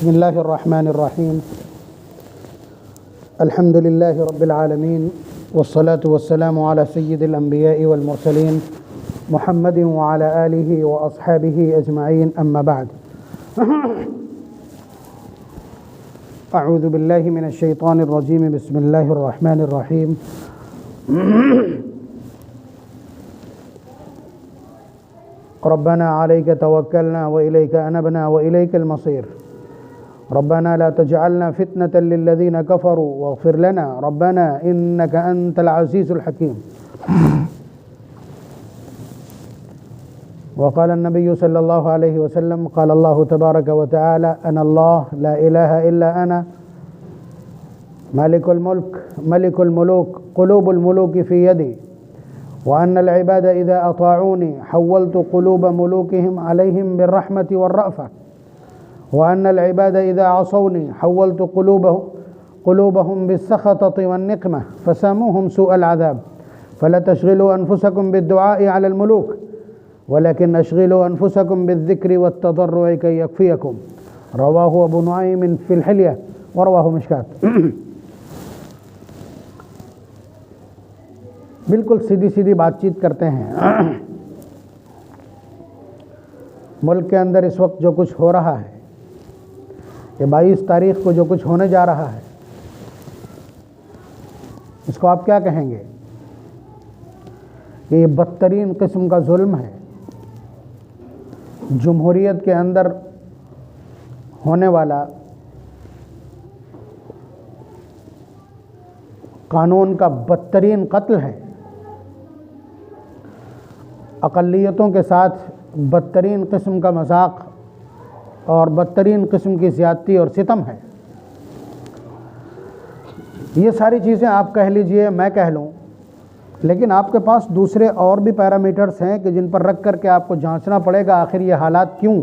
بسم الله الرحمن الرحيم. الحمد لله رب العالمين، والصلاة والسلام على سيد الأنبياء والمرسلين محمد وعلى آله وأصحابه أجمعين، أما بعد. أعوذ بالله من الشيطان الرجيم. بسم الله الرحمن الرحيم. ربنا عليك توكلنا وإليك أنبنا وإليك المصير. ربنا لا تجعلنا فتنة للذين كفروا واغفر لنا ربنا إنك أنت العزيز الحكيم. وقال النبي صلى الله عليه وسلم قال الله تبارك وتعالى أنا الله لا إله إلا أنا مالك الملك ملك الملوك قلوب الملوك في يدي، وأن العباد إذا أطاعوني حولت قلوب ملوكهم عليهم بالرحمة والرأفة، وأن العباد إذا عصوني حولت قلوبهم بالسخطة والنقمة فساموهم سوء العذاب. فلا تشغلوا أنفسكم بالدعاء على الملوك ولكن اشغلوا أنفسكم بالذكر والتضرع كي يكفيكم. رواه ابو نعيم في الحلیہ ورواه مشکات. بالکل سیدھی سیدھی بات چیت کرتے ہیں. ملک کے اندر اس وقت جو کچھ ہو رہا ہے، یہ 22 تاریخ کو جو کچھ ہونے جا رہا ہے، اس کو آپ کیا کہیں گے؟ کہ یہ بدترین قسم کا ظلم ہے. جمہوریت کے اندر ہونے والا قانون کا بدترین قتل ہے. اقلیتوں کے ساتھ بدترین قسم کا مذاق اور بدترین قسم کی زیادتی اور ستم ہے. یہ ساری چیزیں آپ کہہ لیجئے، میں کہہ لوں، لیکن آپ کے پاس دوسرے اور بھی پیرامیٹرز ہیں کہ جن پر رکھ کر کے آپ کو جانچنا پڑے گا آخر یہ حالات کیوں.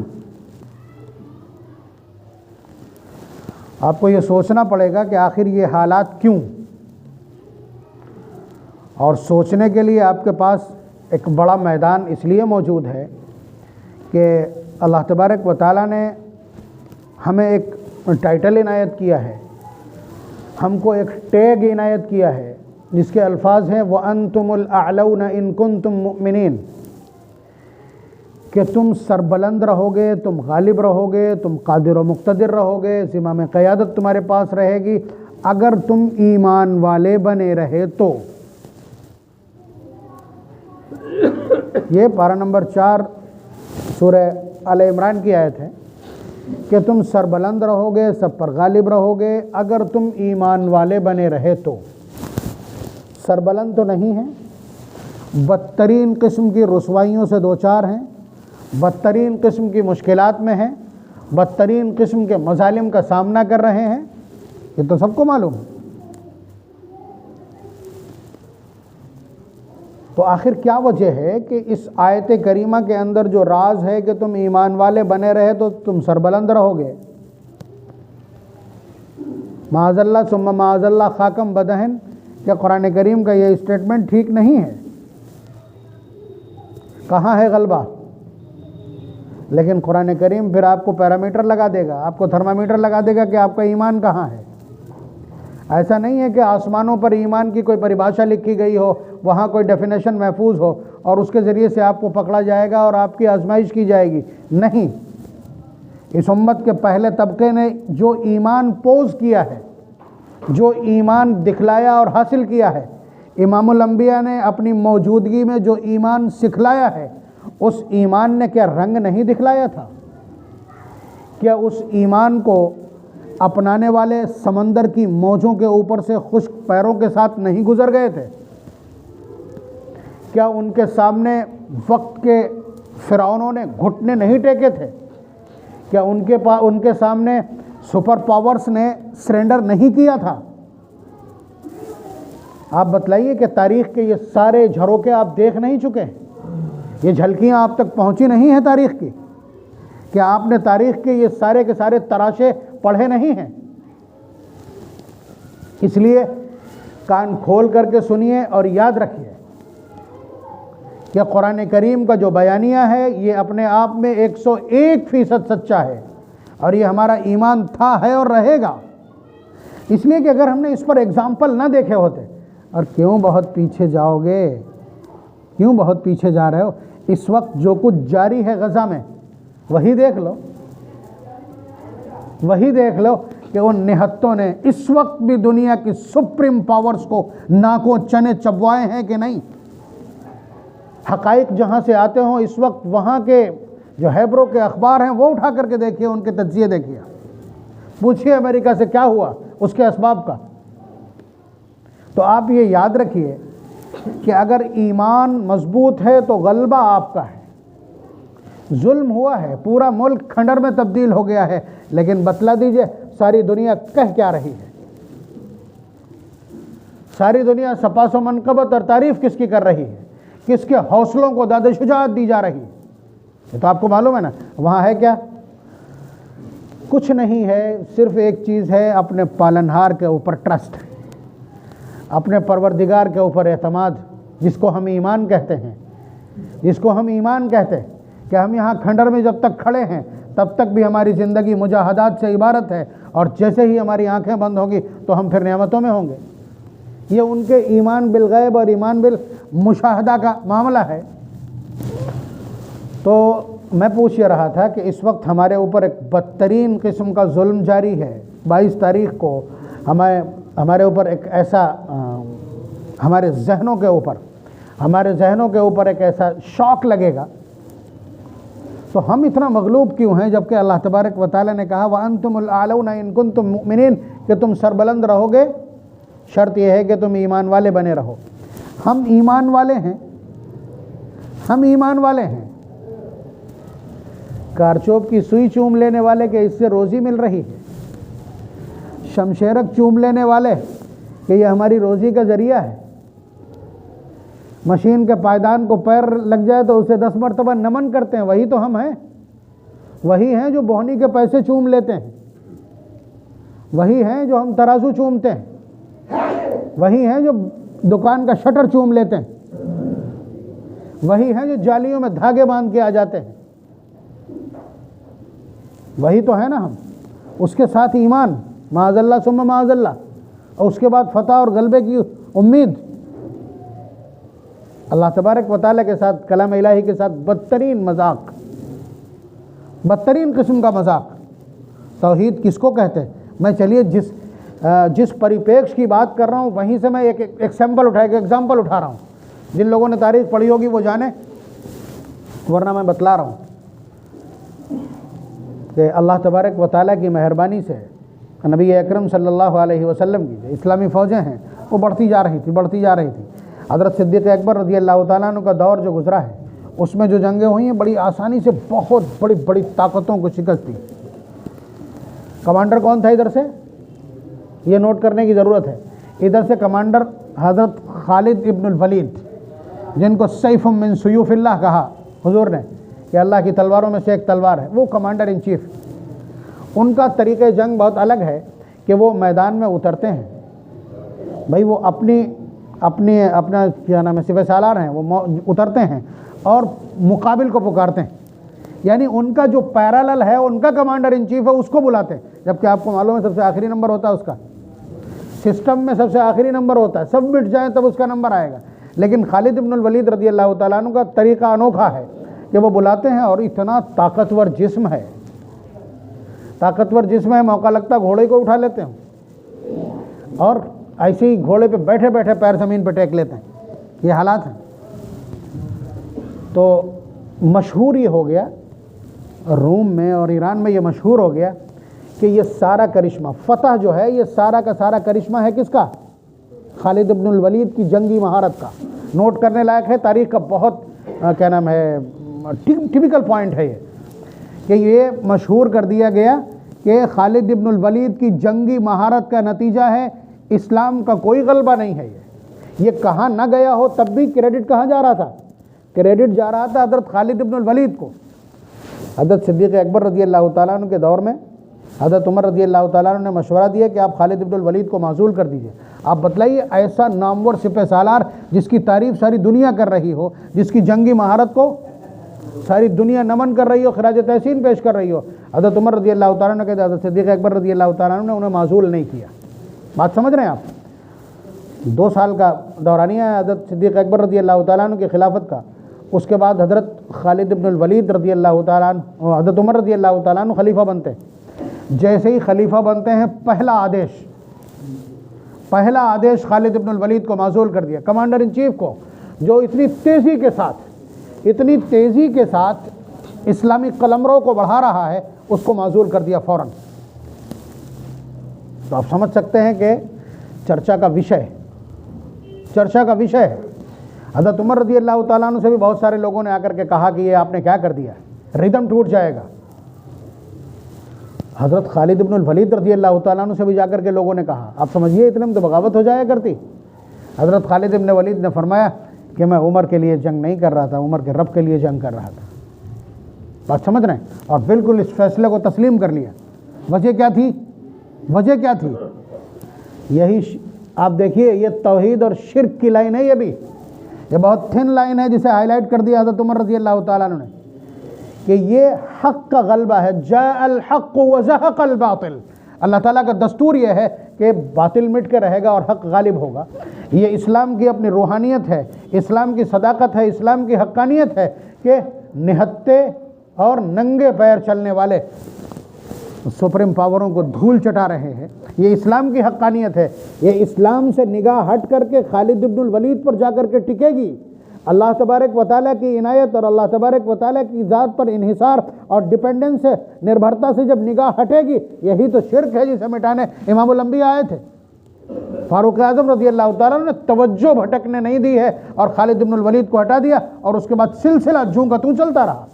آپ کو یہ سوچنا پڑے گا کہ آخر یہ حالات کیوں، اور سوچنے کے لیے آپ کے پاس ایک بڑا میدان اس لیے موجود ہے کہ اللہ تبارک و تعالیٰ نے ہمیں ایک ٹائٹل عنایت کیا ہے، ہم کو ایک ٹیگ عنایت کیا ہے جس کے الفاظ ہیں وَأَنْتُمُ الْأَعْلَوْنَ إِن كُنْتُم مُؤْمِنِينَ، کہ تم سربلند رہو گے، تم غالب رہو گے، تم قادر و مقتدر رہو گے، زمام قیادت تمہارے پاس رہے گی اگر تم ایمان والے بنے رہے تو. یہ پارہ نمبر 4 سورہ آل عمران کی آیت ہے کہ تم سربلند رہو گے، سب پر غالب رہو گے اگر تم ایمان والے بنے رہے تو. سربلند تو نہیں ہیں، بدترین قسم کی رسوائیوں سے دوچار ہیں، بدترین قسم کی مشکلات میں ہیں، بدترین قسم کے مظالم کا سامنا کر رہے ہیں، یہ تو سب کو معلوم ہے. تو آخر کیا وجہ ہے کہ اس آیت کریمہ کے اندر جو راز ہے کہ تم ایمان والے بنے رہے تو تم سربلند رہو گے؟ معاذ اللہ ثم معاذ اللہ خاکم بدہن، کہ قرآن کریم کا یہ اسٹیٹمنٹ ٹھیک نہیں ہے. کہاں ہے غلبہ؟ لیکن قرآن کریم پھر آپ کو پیرامیٹر لگا دے گا، آپ کو تھرمامیٹر لگا دے گا کہ آپ کا ایمان کہاں ہے. ایسا نہیں ہے کہ آسمانوں پر ایمان کی کوئی پریبھاشا لکھی گئی ہو، وہاں کوئی ڈیفینیشن محفوظ ہو اور اس کے ذریعے سے آپ کو پکڑا جائے گا اور آپ کی آزمائش کی جائے گی. نہیں، اس امت کے پہلے طبقے نے جو ایمان پوز کیا ہے، جو ایمان دکھلایا اور حاصل کیا ہے، امام الانبیاء نے اپنی موجودگی میں جو ایمان سکھلایا ہے، اس ایمان نے کیا رنگ نہیں دکھلایا تھا؟ کیا اس ایمان کو اپنانے والے سمندر کی موجوں کے اوپر سے خشک پیروں کے ساتھ نہیں گزر گئے تھے؟ کیا ان کے سامنے وقت کے فرعونوں نے گھٹنے نہیں ٹیکے تھے؟ کیا ان کے سامنے سپر پاورز نے سرنڈر نہیں کیا تھا؟ آپ بتلائیے کہ تاریخ کے یہ سارے جھروکے آپ دیکھ نہیں چکے ہیں؟ یہ جھلکیاں آپ تک پہنچی نہیں ہیں تاریخ کی؟ کہ آپ نے تاریخ کے یہ سارے کے سارے تراشے پڑھے نہیں ہیں؟ اس لیے کان کھول کر کے سنیے اور یاد رکھیے کہ قرآن کریم کا جو بیانیہ ہے یہ اپنے آپ میں 101% سچا ہے. اور یہ ہمارا ایمان تھا، ہے اور رہے گا۔ اس لیے کہ اگر ہم نے اس پر ایگزامپل نہ دیکھے ہوتے، اور کیوں بہت پیچھے جاؤ گے، کیوں بہت پیچھے جا رہے ہو؟ اس وقت جو کچھ جاری ہے غزہ میں وہی دیکھ لو، وہی دیکھ لو کہ ان نہتوں نے اس وقت بھی دنیا کی سپریم پاورز کو ناکوں چنے چبوائے ہیں کہ نہیں۔ حقائق جہاں سے آتے ہوں اس وقت وہاں کے جو ہیبرو کے اخبار ہیں وہ اٹھا کر کے دیکھیے، ان کے تجزیے دیکھیے، پوچھیے امریکہ سے کیا ہوا، اس کے اسباب کا۔ تو آپ یہ یاد رکھیے کہ اگر ایمان مضبوط ہے تو غلبہ آپ کا ہے۔ ظلم ہوا ہے، پورا ملک کھنڈر میں تبدیل ہو گیا ہے، لیکن بتلا دیجئے ساری دنیا کہہ کیا رہی ہے؟ ساری دنیا سپاس و منقبت اور تعریف کس کی کر رہی ہے؟ کس کے حوصلوں کو داد شجاعت دی جا رہی ہے؟ یہ تو آپ کو معلوم ہے نا۔ وہاں ہے کیا؟ کچھ نہیں ہے، صرف ایک چیز ہے، اپنے پالنہار کے اوپر ٹرسٹ، اپنے پروردگار کے اوپر اعتماد، جس کو ہم ایمان کہتے ہیں، جس کو ہم ایمان کہتے ہیں کہ ہم یہاں کھنڈر میں جب تک کھڑے ہیں تب تک بھی ہماری زندگی مجاہدات سے عبارت ہے، اور جیسے ہی ہماری آنکھیں بند ہوگی تو ہم پھر نعمتوں میں ہوں گے۔ یہ ان کے ایمان بالغیب اور ایمان بالمشاہدہ کا معاملہ ہے۔ تو میں پوچھ یہ رہا تھا کہ اس وقت ہمارے اوپر ایک بدترین قسم کا ظلم جاری ہے۔ 22 تاریخ کو ہمارے اوپر ایک ایسا ہمارے ذہنوں کے اوپر ایک ایسا شوق لگے گا، تو ہم اتنا مغلوب کیوں ہیں، جبکہ اللہ تبارک و تعالیٰ نے کہا وَأَنْتُمُ الْأَعْلَوْنَ إِن كُنتُم مُؤْمِنِينَ کہ تم سربلند رہو گے، شرط یہ ہے کہ تم ایمان والے بنے رہو۔ ہم ایمان والے ہیں، ہم ایمان والے ہیں۔ کارچوب کی سوئی چوم لینے والے کہ اس سے روزی مل رہی ہے، شمشیرک چوم لینے والے کہ یہ ہماری روزی کا ذریعہ ہے، مشین کے پائدان کو پیر لگ جائے تو اسے 10 مرتبہ نمن کرتے ہیں، وہی تو ہم ہیں۔ وہی ہیں جو بہنی کے پیسے چوم لیتے ہیں، وہی ہیں جو ہم ترازو چومتے ہیں، وہی ہیں جو دکان کا شٹر چوم لیتے ہیں، وہی ہیں جو جالیوں میں دھاگے باندھ کے آ جاتے ہیں، وہی تو ہے نا ہم۔ اس کے ساتھ ایمان، معاذ اللہ ثم معاذ اللہ، اور اس کے بعد فتح اور غلبے کی امید۔ اللہ تبارک و تعالیٰ کے ساتھ، کلام الہی کے ساتھ بدترین مذاق، بدترین قسم کا مذاق۔ توحید کس کو کہتے ہیں؟ میں چلیے جس پریپیکش کی بات کر رہا ہوں وہیں سے میں ایک ایگزامپل اٹھا رہا ہوں۔ جن لوگوں نے تاریخ پڑھی ہوگی وہ جانیں، ورنہ میں بتلا رہا ہوں کہ اللہ تبارک و تعالیٰ کی مہربانی سے نبی اکرم صلی اللہ علیہ وسلم کی جو اسلامی فوجیں ہیں وہ بڑھتی جا رہی تھی۔ حضرت صدیق اکبر رضی اللہ تعالیٰ عنہ کا دور جو گزرا ہے، اس میں جو جنگیں ہوئی ہیں بڑی آسانی سے بہت بڑی طاقتوں کو شکست دی۔ کمانڈر کون تھا ادھر سے؟ یہ نوٹ کرنے کی ضرورت ہے۔ ادھر سے کمانڈر حضرت خالد ابن الولید، جن کو سیف من سیوف اللہ کہا حضور نے کہ اللہ کی تلواروں میں سے ایک تلوار ہے، وہ کمانڈر ان چیف۔ ان کا طریقہ جنگ بہت الگ ہے کہ وہ میدان میں اترتے ہیں، بھائی وہ اپنا کیا نام ہے، سپہ سالار ہیں، وہ اترتے ہیں اور مقابل کو پکارتے ہیں، یعنی ان کا جو پیرالل ہے، ان کا کمانڈر ان چیف ہے، اس کو بلاتے ہیں، جبکہ آپ کو معلوم ہے سب سے آخری نمبر ہوتا ہے اس کا، سسٹم میں سب سے آخری نمبر ہوتا ہے، سب مٹ جائیں تب اس کا نمبر آئے گا۔ لیکن خالد ابن الولید رضی اللہ تعالیٰ عنہ کا طریقہ انوکھا ہے کہ وہ بلاتے ہیں، اور اتنا طاقتور جسم ہے، موقع لگتا گھوڑے کو اٹھا لیتے ہیں اور ایسے ہی گھوڑے پہ بیٹھے بیٹھے پیر زمین پہ ٹیک لیتے ہیں۔ یہ حالات ہیں۔ تو مشہور یہ ہو گیا روم میں اور ایران میں، یہ مشہور ہو گیا کہ یہ سارا کرشمہ، فتح جو ہے، یہ سارا کا سارا کرشمہ ہے کس کا؟ خالد ابن الولید کی جنگی مہارت کا۔ نوٹ کرنے لائق ہے، تاریخ کا بہت کیا نام ہے ٹپیکل پوائنٹ ہے یہ، کہ یہ مشہور کر دیا گیا کہ خالد ابن الولید کی جنگی مہارت کا نتیجہ ہے، اسلام کا کوئی غلبہ نہیں ہے۔ یہ کہاں نہ گیا ہو تب بھی کریڈٹ کہاں جا رہا تھا؟ کریڈٹ جا رہا تھا حضرت خالد ابن الولید کو۔ حضرت صدیق اکبر رضی اللہ تعالیٰ عنہ کے دور میں حضرت عمر رضی اللہ تعالیٰ عنہ نے مشورہ دیا کہ آپ خالد ابن الولید کو معزول کر دیجئے۔ آپ بتلائیے ایسا نامور سپہ سالار جس کی تعریف ساری دنیا کر رہی ہو، جس کی جنگی مہارت کو ساری دنیا نمن کر رہی ہو، خراج تحسین پیش کر رہی ہو، حضرت عمر رضی اللہ تعالیٰ عنہ کہتے ہیں حضرت صدیق اکبر رضی اللہ تعالیٰ عنہ نے انہیں معزول نہیں کیا۔ بات سمجھ رہے ہیں آپ؟ 2 سال کا دورانیہ ہے حضرت صدیق اکبر رضی اللہ تعالیٰ عنہ کی خلافت کا۔ اس کے بعد حضرت خالد بن الولید رضی اللہ تعالیٰ عنہ، حضرت عمر رضی اللہ تعالیٰ عنہ خلیفہ بنتے ہیں۔ جیسے ہی خلیفہ بنتے ہیں پہلا آدیش خالد بن الولید کو معزول کر دیا، کمانڈر ان چیف کو، جو اتنی تیزی کے ساتھ اسلامی قلمرو کو بڑھا رہا ہے، اس کو معزول کر دیا فوراً۔ تو آپ سمجھ سکتے ہیں کہ چرچا کا وشے ہے۔ حضرت عمر رضی اللہ تعالیٰ عنہ سے بھی بہت سارے لوگوں نے آ کر کے کہا کہ یہ آپ نے کیا کر دیا، ردم ٹوٹ جائے گا۔ حضرت خالد بن الولید رضی اللہ تعالیٰ عنہ سے بھی جا کر کے لوگوں نے کہا، آپ سمجھیے اتنے میں تو بغاوت ہو جایا کرتی۔ حضرت خالد بن ولید نے فرمایا کہ میں عمر کے لیے جنگ نہیں کر رہا تھا، عمر کے رب کے لیے جنگ کر رہا تھا۔ بات سمجھ رہے ہیں؟ اور بالکل اس فیصلے کو تسلیم کر لیا۔ وجہ کیا تھی؟ یہی آپ دیکھیے، یہ توحید اور شرک کی لائن ہے، یہ بہت تھن لائن ہے جسے ہائی لائٹ کر دیا حضرت عمر رضی اللہ تعالیٰ عنہ نے، کہ یہ حق کا غلبہ ہے۔ جاء الحق وزهق الباطل۔ اللہ تعالیٰ کا دستور یہ ہے کہ باطل مٹ کے رہے گا اور حق غالب ہوگا۔ یہ اسلام کی اپنی روحانیت ہے، اسلام کی صداقت ہے، اسلام کی حقانیت ہے کہ نہتے اور ننگے پیر چلنے والے سپریم پاوروں کو دھول چٹا رہے ہیں۔ یہ اسلام کی حقانیت ہے۔ یہ اسلام سے نگاہ ہٹ کر کے خالد بن الولید پر جا کر کے ٹکے گی۔ اللہ تبارک و تعالیٰ کی عنایت اور اللہ تبارک و تعالیٰ کی ذات پر انحصار اور ڈیپینڈنس سے، نربھرتا سے جب نگاہ ہٹے گی، یہی تو شرک ہے جسے مٹانے امام الانبیاء آئے تھے۔ فاروق اعظم رضی اللہ تعالیٰ نے توجہ بھٹکنے نہیں دی ہے اور خالد بن الولید کو ہٹا دیا، اور اس کے بعد سلسلہ جوں کا توں چلتا رہا۔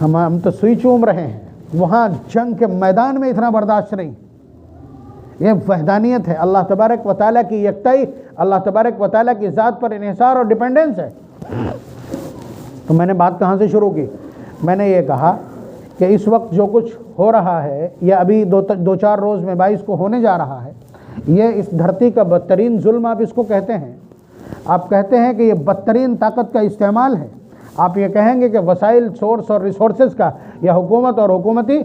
ہم تو سوئی چوم رہے ہیں، وہاں جنگ کے میدان میں اتنا برداشت نہیں۔ یہ وحدانیت ہے، اللہ تبارک و تعالیٰ کی یکتائی، اللہ تبارک و تعالیٰ کی ذات پر انحصار اور ڈیپینڈنس ہے۔ تو میں نے بات کہاں سے شروع کی؟ میں نے یہ کہا کہ اس وقت جو کچھ ہو رہا ہے، یا ابھی 2-4 روز میں 22 کو ہونے جا رہا ہے، یہ اس دھرتی کا بدترین ظلم آپ اس کو کہتے ہیں۔ آپ کہتے ہیں کہ یہ بدترین طاقت کا استعمال ہے۔ آپ یہ کہیں گے کہ وسائل، سورس اور ریسورسز کا، یا حکومت اور حکومتی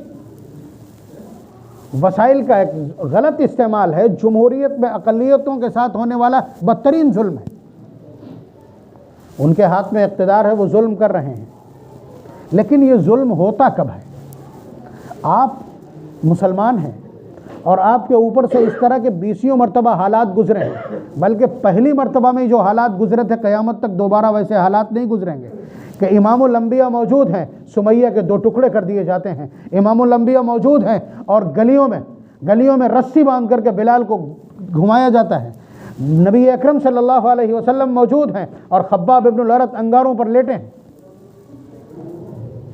وسائل کا ایک غلط استعمال ہے۔ جمہوریت میں اقلیتوں کے ساتھ ہونے والا بدترین ظلم ہے۔ ان کے ہاتھ میں اقتدار ہے، وہ ظلم کر رہے ہیں، لیکن یہ ظلم ہوتا کب ہے؟ آپ مسلمان ہیں اور آپ کے اوپر سے اس طرح کے 20 مرتبہ حالات گزرے ہیں، بلکہ پہلی مرتبہ میں جو حالات گزرے تھے قیامت تک دوبارہ ویسے حالات نہیں گزریں گے، کہ امام الانبیاء موجود ہیں، سمیہ کے 2 ٹکڑے کر دیے جاتے ہیں، امام الانبیاء موجود ہیں اور گلیوں میں رسی باندھ کر کے بلال کو گھمایا جاتا ہے، نبی اکرم صلی اللہ علیہ وسلم موجود ہیں اور خباب ابن الارت انگاروں پر لیٹے ہیں۔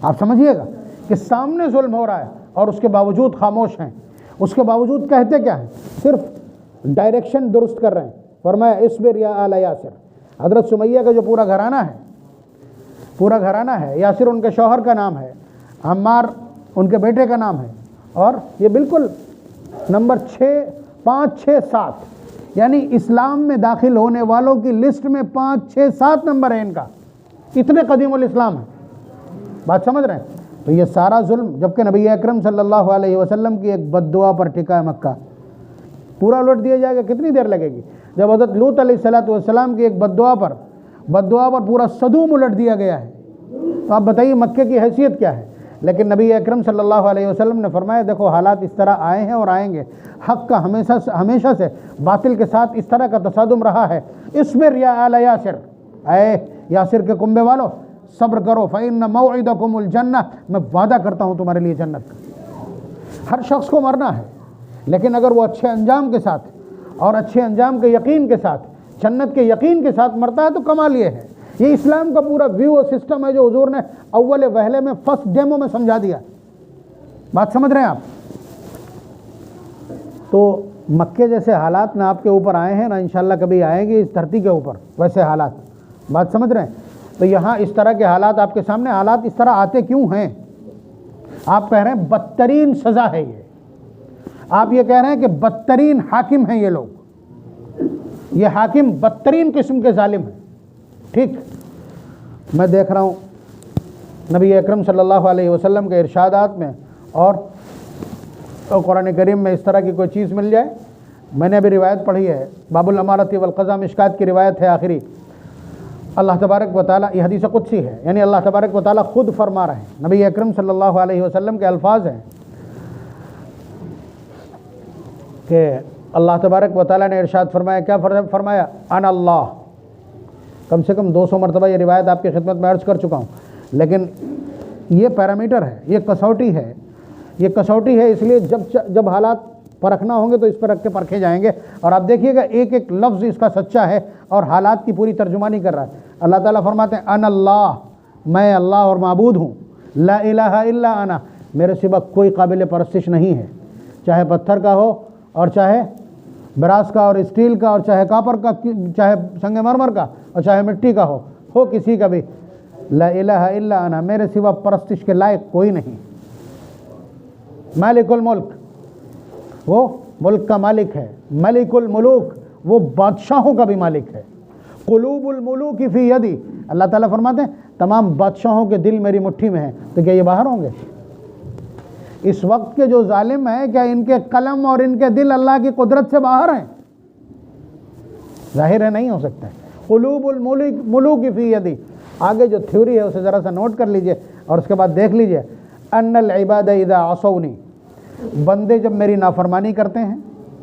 آپ سمجھیے گا کہ سامنے ظلم ہو رہا ہے اور اس کے باوجود خاموش ہیں، اس کے باوجود کہتے کیا ہیں؟ صرف ڈائریکشن درست کر رہے ہیں۔ فرمایا اصبر یا آل یاسر۔ حضرت سمیہ کا جو پورا گھرانہ ہے، یاسر ان کے شوہر کا نام ہے، عمار ان کے بیٹے کا نام ہے، اور یہ بالکل نمبر 6، 5، 6، 7، یعنی اسلام میں داخل ہونے والوں کی لسٹ میں 5، 6، 7 نمبر ہے ان کا، اتنے قدیم الاسلام ہے۔ بات سمجھ رہے ہیں؟ تو یہ سارا ظلم، جبکہ نبی اکرم صلی اللہ علیہ وسلم کی ایک بد دعا پر ٹکا ہے مکہ، پورا الٹ دیا جائے گا، کتنی دیر لگے گی؟ جب حضرت لوط علیہ السلام کی ایک بد دعا پر پورا صدوم الٹ دیا گیا ہے، تو آپ بتائیے مکے کی حیثیت کیا ہے؟ لیکن نبی اکرم صلی اللہ علیہ وسلم نے فرمایا دیکھو حالات اس طرح آئے ہیں اور آئیں گے، حق کا ہمیشہ سے باطل کے ساتھ اس طرح کا تصادم رہا ہے۔ اصبر یا آل یاسر، اے یاسر کے کنبے والو صبر کرو، فإن موعدکم الجنہ، میں وعدہ کرتا ہوں تمہارے لیے جنت کا۔ ہر شخص کو مرنا ہے، لیکن اگر وہ اچھے انجام کے ساتھ اور اچھے انجام کے یقین کے ساتھ، جنت کے یقین کے ساتھ مرتا ہے تو کمال یہ ہے۔ یہ اسلام کا پورا ویو اور سسٹم ہے جو حضور نے اول وہلے میں فرسٹ ڈیمو میں سمجھا دیا۔ بات سمجھ رہے ہیں آپ؟ تو مکے جیسے حالات نہ آپ کے اوپر آئے ہیں، نہ انشاءاللہ کبھی آئیں گے اس دھرتی کے اوپر ویسے حالات۔ بات سمجھ رہے ہیں؟ تو یہاں اس طرح کے حالات آپ کے سامنے، حالات اس طرح آتے کیوں ہیں؟ آپ کہہ رہے ہیں بدترین سزا ہے یہ، آپ یہ کہہ رہے ہیں کہ بدترین حاکم ہیں یہ لوگ، یہ حاکم بدترین قسم کے ظالم ہیں۔ ٹھیک، میں دیکھ رہا ہوں نبی اکرم صلی اللہ علیہ وسلم کے ارشادات میں اور قرآن کریم میں اس طرح کی کوئی چیز مل جائے. میں نے ابھی روایت پڑھی ہے، باب الامارۃ والقضاء مشکات کی روایت ہے آخری. اللہ تبارک و تعالیٰ، یہ حدیث قدسی ہے، یعنی اللہ تبارک و تعالیٰ خود فرما رہے ہیں، نبی اکرم صلی اللہ علیہ وسلم کے الفاظ ہیں کہ اللہ تبارک و تعالیٰ نے ارشاد فرمایا. کیا فرمایا؟ انا اللہ. کم سے کم 200 مرتبہ یہ روایت آپ کی خدمت میں عرض کر چکا ہوں، لیکن یہ پیرامیٹر ہے، یہ کسوٹی ہے. یہ کسوٹی ہے اس لیے جب حالات پرکھنا ہوں گے تو اس پر رکھ کے پرکھے جائیں گے. اور آپ دیکھیے گا ایک ایک لفظ اس کا سچا ہے اور حالات کی پوری ترجمانی کر رہا ہے. اللہ تعالیٰ فرماتے ہیں انا اللہ، میں اللہ اور معبود ہوں. لا الہ الا انا، میرے سوا کوئی قابل پرستش نہیں ہے، چاہے پتھر کا ہو اور چاہے براس کا اور اسٹیل کا اور چاہے کاپر کا، چاہے سنگ مرمر کا اور چاہے مٹی کا ہو کسی کا بھی. لا الہ الا انا، میرے سوا پرستش کے لائق کوئی نہیں. مالک الملک، وہ ملک کا مالک ہے. ملک الملوک، وہ بادشاہوں کا بھی مالک ہے. قلوب الملوک فی یدی، اللہ تعالیٰ فرماتے ہیں تمام بادشاہوں کے دل میری مٹھی میں ہیں. تو کیا یہ باہر ہوں گے؟ اس وقت کے جو ظالم ہیں، کیا ان کے قلم اور ان کے دل اللہ کی قدرت سے باہر ہیں؟ ظاہر ہے نہیں ہو سکتا ہے. قلوب الملوک فی یدی. آگے جو تھیوری ہے اسے ذرا سا نوٹ کر لیجئے اور اس کے بعد دیکھ لیجئے. ان العباد اذا عصونی، بندے جب میری نافرمانی کرتے ہیں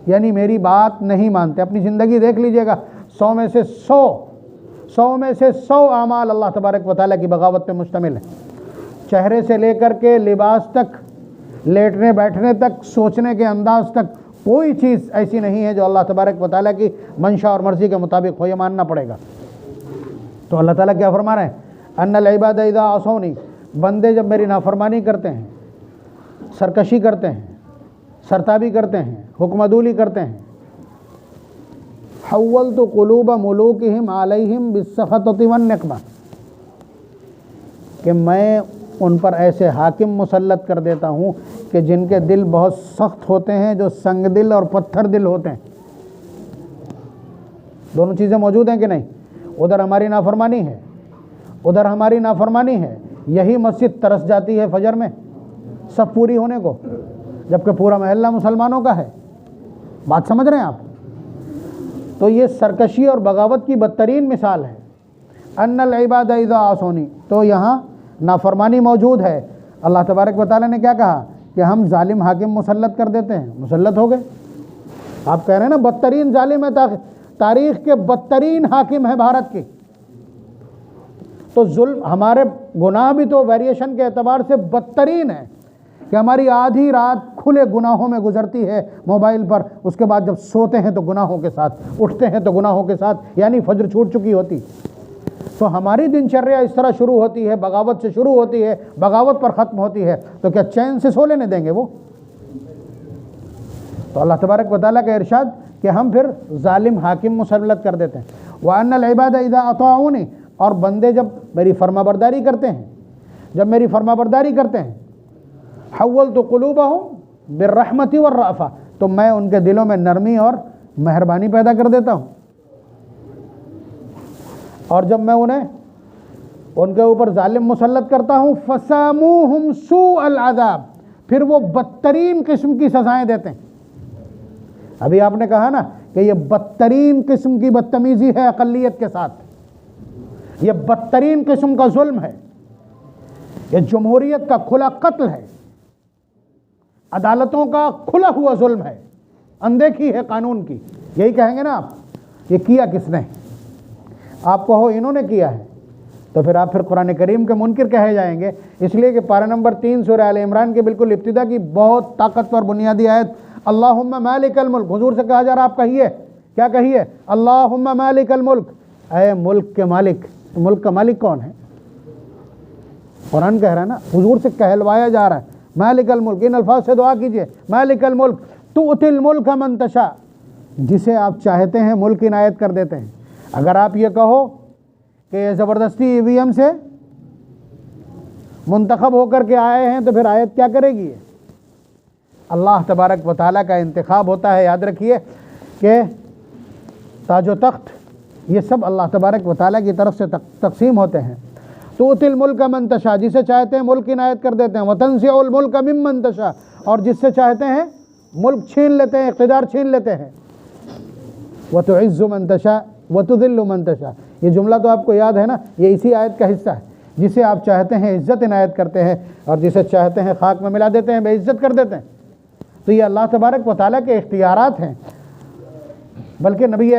یعنی میری بات نہیں مانتے. اپنی زندگی دیکھ لیجئے گا، 100 میں سے 100 اعمال اللہ تبارک و تعالیٰ کی بغاوت پہ مشتمل ہے. چہرے سے لے کر کے لباس تک، لیٹنے بیٹھنے تک، سوچنے کے انداز تک، کوئی چیز ایسی نہیں ہے جو اللہ تبارک و تعالیٰ کی منشا اور مرضی کے مطابق ہو، یہ ماننا پڑے گا. تو اللہ تعالیٰ کیا فرما رہے ہیں؟ ان العباد اذا عصونی، بندے جب میری نافرمانی کرتے ہیں، سرکشی کرتے ہیں، سرتابی کرتے ہیں، حکم عدولی کرتے ہیں، حولت قلوب ملوکہم علیہم بالسخطۃ والنقمہ، کہ میں ان پر ایسے حاکم مسلط کر دیتا ہوں کہ جن کے دل بہت سخت ہوتے ہیں، جو سنگ دل اور پتھر دل ہوتے ہیں. دونوں چیزیں موجود ہیں کہ نہیں؟ ادھر ہماری نافرمانی ہے، ادھر ہماری نافرمانی ہے. یہی مسجد ترس جاتی ہے فجر میں سب پوری ہونے کو، جبکہ پورا محلہ مسلمانوں کا ہے. بات سمجھ رہے ہیں آپ؟ تو یہ سرکشی اور بغاوت کی بدترین مثال ہے. ان العباد اذا عصونی، تو یہاں نافرمانی موجود ہے. اللہ تبارک و تعالیٰ نے کیا کہا کہ ہم ظالم حاکم مسلط کر دیتے ہیں. مسلط ہو گئے. آپ کہہ رہے ہیں نا بدترین ظالم ہے، تاریخ کے بدترین حاکم ہے بھارت کی. تو ظلم، ہمارے گناہ بھی تو ویریشن کے اعتبار سے بدترین ہے کہ ہماری آدھی رات کھلے گناہوں میں گزرتی ہے موبائل پر. اس کے بعد جب سوتے ہیں تو گناہوں کے ساتھ، اٹھتے ہیں تو گناہوں کے ساتھ، یعنی فجر چھوٹ چکی ہوتی. تو ہماری دن چریا اس طرح شروع ہوتی ہے، بغاوت سے شروع ہوتی ہے، بغاوت پر ختم ہوتی ہے. تو کیا چین سے سو لینے دیں گے وہ؟ تو اللہ تبارک و تعالیٰ کا ارشاد کہ ہم پھر ظالم حاکم مسلط کر دیتے ہیں. وَأَنَّ الْعِبَادَ إِذَا أَطَاعُونِ، اور بندے جب میری فرما برداری کرتے ہیں، جب میری فرما برداری کرتے ہیں، حولت قلوبہم بالرحمۃ والرأفہ، تو میں ان کے دلوں میں نرمی اور مہربانی پیدا کر دیتا ہوں. اور جب میں انہیں ان کے اوپر ظالم مسلط کرتا ہوں، فَسَامُوهُمْ سُوءَ الْعَذَابِ، پھر وہ بدترین قسم کی سزائیں دیتے ہیں. ابھی آپ نے کہا نا کہ یہ بدترین قسم کی بدتمیزی ہے اقلیت کے ساتھ، یہ بدترین قسم کا ظلم ہے، یہ جمہوریت کا کھلا قتل ہے، عدالتوں کا کھلا ہوا ظلم ہے، اندیکھی ہے قانون کی. یہی کہیں گے نا آپ. یہ کیا کس نے؟ آپ کہو انہوں نے کیا ہے، تو پھر آپ قرآن کریم کے منکر کہے جائیں گے. اس لیے کہ پارہ نمبر 3 سورہ آل عمران کے بالکل ابتدا کی بہت طاقتور بنیادی آیت، اللہم مالک الملک، حضور سے کہا جا رہا آپ کہیے، کیا کہیے؟ اللہم مالک الملک، اے ملک کے مالک. ملک کا مالک کون ہے؟ قرآن کہہ رہا ہے نا، حضور سے کہلوایا جا رہا ہے مالک الملک. ان الفاظ سے دعا کیجئے، مالک الملک تؤتی الملک من تشاء، جسے آپ چاہتے ہیں ملک عنایت کر دیتے ہیں. اگر آپ یہ کہو کہ یہ زبردستی EVM سے منتخب ہو کر کے آئے ہیں تو پھر آیت کیا کرے گی؟ اللہ تبارک و تعالیٰ کا انتخاب ہوتا ہے. یاد رکھیے کہ تاج و تخت یہ سب اللہ تبارک و تعالیٰ کی طرف سے تقسیم ہوتے ہیں. تؤتی الملک من تشاء، جسے چاہتے ہیں ملک عنایت کر دیتے ہیں، وتنزع الملک ممن تشاء، اور جس سے چاہتے ہیں ملک چھین لیتے ہیں، اقتدار چھین لیتے ہیں، وتعز من تشاء وتذل من تشاء۔ یہ جملہ تو آپ کو یاد ہے نا، یہ اسی آیت کا حصہ ہے، جسے آپ چاہتے ہیں عزت عنایت کرتے ہیں اور جسے چاہتے ہیں خاک میں ملا دیتے ہیں، بے عزت کر دیتے ہیں۔ تو یہ اللہ تبارک و تعالیٰ کے اختیارات ہیں، بلکہ نبی